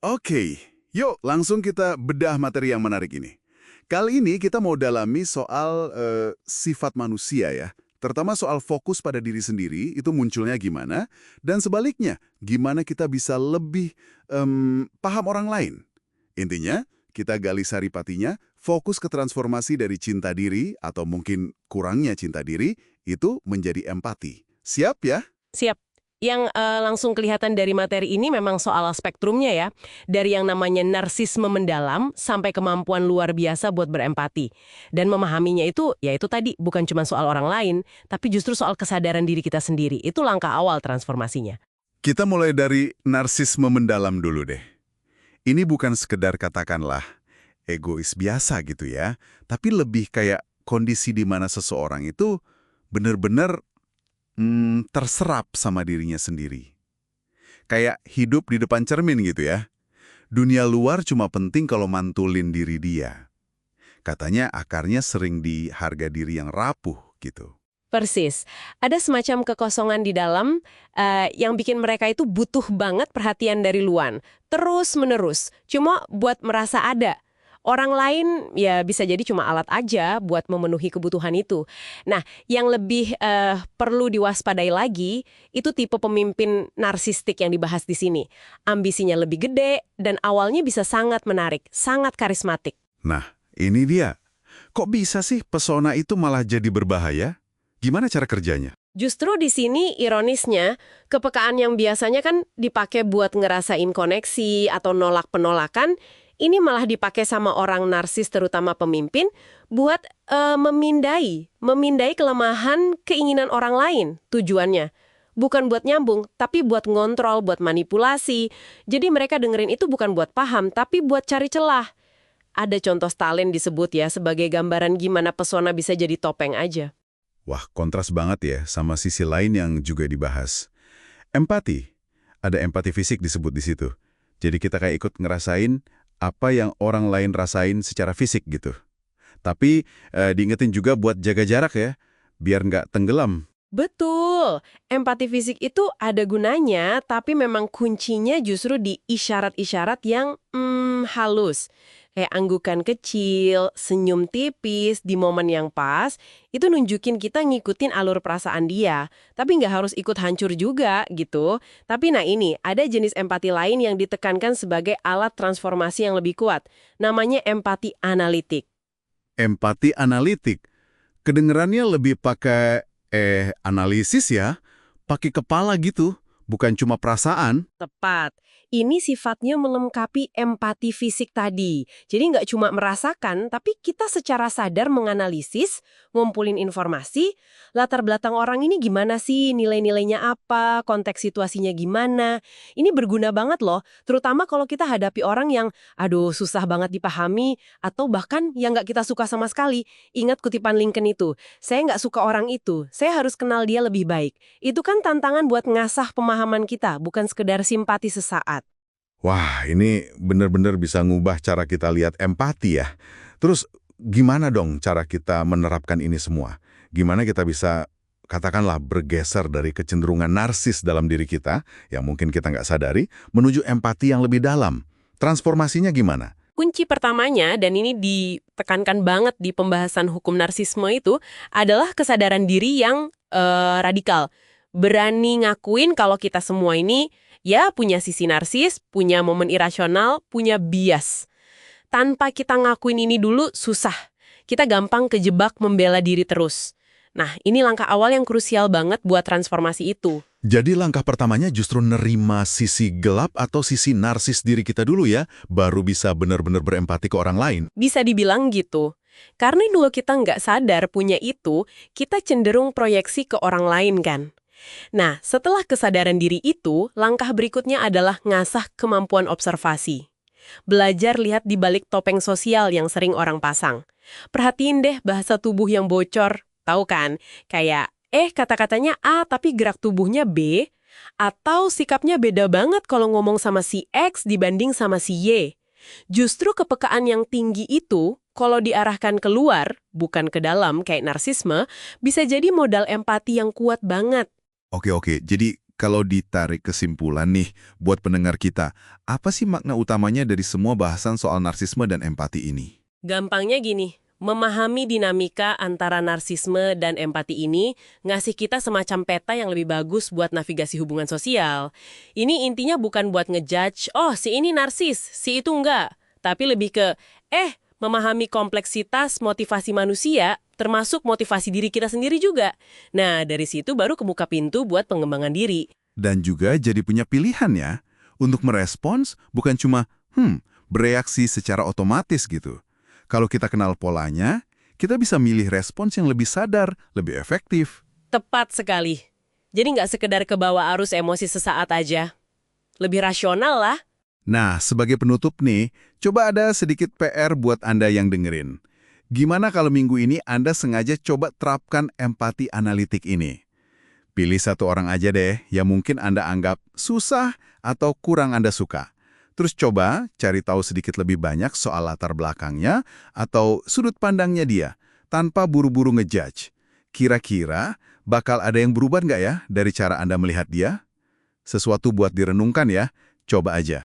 Oke, yuk langsung kita bedah materi yang menarik ini. Kali ini kita mau dalami soal sifat manusia ya. Terutama soal fokus pada diri sendiri, itu munculnya gimana. Dan sebaliknya, gimana kita bisa lebih paham orang lain. Intinya, kita gali saripatinya, fokus ke transformasi dari cinta diri, atau mungkin kurangnya cinta diri, itu menjadi empati. Siap ya? Siap. Yang langsung kelihatan dari materi ini memang soal spektrumnya ya. Dari yang namanya narsisme mendalam sampai kemampuan luar biasa buat berempati. Dan memahaminya itu, ya itu tadi, bukan cuma soal orang lain, tapi justru soal kesadaran diri kita sendiri. Itu langkah awal transformasinya. Kita mulai dari narsisme mendalam dulu deh. Ini bukan sekedar katakanlah egois biasa gitu ya, tapi lebih kayak kondisi di mana seseorang itu benar-benar terserap sama dirinya sendiri. Kayak hidup di depan cermin gitu ya. Dunia luar cuma penting kalau mantulin diri dia. Katanya akarnya sering di harga diri yang rapuh gitu. Persis. Ada semacam kekosongan di dalam yang bikin mereka itu butuh banget perhatian dari luar. Terus-menerus. Cuma buat merasa ada. Orang lain ya bisa jadi cuma alat aja buat memenuhi kebutuhan itu. Nah, yang lebih perlu diwaspadai lagi, itu tipe pemimpin narsistik yang dibahas di sini. Ambisinya lebih gede dan awalnya bisa sangat menarik, sangat karismatik. Nah, ini dia. Kok bisa sih pesona itu malah jadi berbahaya? Gimana cara kerjanya? Justru di sini ironisnya, kepekaan yang biasanya kan dipakai buat ngerasain koneksi atau nolak penolakan, ini malah dipakai sama orang narsis terutama pemimpin buat memindai kelemahan keinginan orang lain tujuannya. Bukan buat nyambung, tapi buat ngontrol, buat manipulasi. Jadi mereka dengerin itu bukan buat paham, tapi buat cari celah. Ada contoh Stalin disebut ya sebagai gambaran gimana pesona bisa jadi topeng aja. Wah, kontras banget ya sama sisi lain yang juga dibahas. Empati. Ada empati fisik disebut di situ. Jadi kita kayak ikut ngerasain apa yang orang lain rasain secara fisik gitu. Tapi diingetin juga buat jaga jarak ya, biar nggak tenggelam. Betul, empati fisik itu ada gunanya, tapi memang kuncinya justru di isyarat-isyarat yang halus. Kayak anggukan kecil, senyum tipis di momen yang pas, itu nunjukin kita ngikutin alur perasaan dia. Tapi nggak harus ikut hancur juga gitu. Tapi nah ini, ada jenis empati lain yang ditekankan sebagai alat transformasi yang lebih kuat. Namanya empati analitik. Empati analitik. Kedengerannya lebih pakai analisis ya, pakai kepala gitu, bukan cuma perasaan. Tepat. Ini sifatnya melengkapi empati fisik tadi. Jadi nggak cuma merasakan, tapi kita secara sadar menganalisis, ngumpulin informasi, latar belakang orang ini gimana sih, nilai-nilainya apa, konteks situasinya gimana. Ini berguna banget loh, terutama kalau kita hadapi orang yang, aduh susah banget dipahami, atau bahkan yang nggak kita suka sama sekali. Ingat kutipan Lincoln itu, saya nggak suka orang itu, saya harus kenal dia lebih baik. Itu kan tantangan buat ngasah pemahaman kita, bukan sekedar simpati sesaat. Wah, ini benar-benar bisa ngubah cara kita lihat empati ya. Terus gimana dong cara kita menerapkan ini semua? Gimana kita bisa, katakanlah, bergeser dari kecenderungan narsis dalam diri kita, yang mungkin kita nggak sadari, menuju empati yang lebih dalam? Transformasinya gimana? Kunci pertamanya, dan ini ditekankan banget di pembahasan hukum narsisme itu, adalah kesadaran diri yang radikal. Berani ngakuin kalau kita semua ini ya punya sisi narsis, punya momen irasional, punya bias. Tanpa kita ngakuin ini dulu, susah. Kita gampang kejebak membela diri terus. Nah, ini langkah awal yang krusial banget buat transformasi itu. Jadi langkah pertamanya justru nerima sisi gelap atau sisi narsis diri kita dulu ya, baru bisa benar-benar berempati ke orang lain. Bisa dibilang gitu. Karena dulu kita nggak sadar punya itu, kita cenderung proyeksi ke orang lain kan. Nah, setelah kesadaran diri itu, langkah berikutnya adalah ngasah kemampuan observasi. Belajar lihat di balik topeng sosial yang sering orang pasang. Perhatiin deh bahasa tubuh yang bocor. Tahu kan? Kayak, kata-katanya A tapi gerak tubuhnya B. Atau sikapnya beda banget kalau ngomong sama si X dibanding sama si Y. Justru kepekaan yang tinggi itu, kalau diarahkan keluar, bukan ke dalam kayak narsisme, bisa jadi modal empati yang kuat banget. Oke, jadi Kalau ditarik kesimpulan nih, buat pendengar kita, apa sih makna utamanya dari semua bahasan soal narsisme dan empati ini? Gampangnya gini, memahami dinamika antara narsisme dan empati ini ngasih kita semacam peta yang lebih bagus buat navigasi hubungan sosial. Ini intinya bukan buat ngejudge, oh si ini narsis, si itu enggak. Tapi lebih ke, memahami kompleksitas motivasi manusia, termasuk motivasi diri kita sendiri juga. Nah, dari situ baru kebuka pintu buat pengembangan diri. Dan juga jadi punya pilihan ya, untuk merespons bukan cuma, bereaksi secara otomatis gitu. Kalau kita kenal polanya, kita bisa milih respons yang lebih sadar, lebih efektif. Tepat sekali. Jadi nggak sekedar kebawa arus emosi sesaat aja. Lebih rasional lah. Nah, sebagai penutup nih, coba ada sedikit PR buat Anda yang dengerin. Gimana kalau minggu ini Anda sengaja coba terapkan empati analitik ini? Pilih satu orang aja deh yang mungkin Anda anggap susah atau kurang Anda suka. Terus coba cari tahu sedikit lebih banyak soal latar belakangnya atau sudut pandangnya dia, tanpa buru-buru ngejudge. Kira-kira bakal ada yang berubah nggak ya dari cara Anda melihat dia? Sesuatu buat direnungkan ya, coba aja.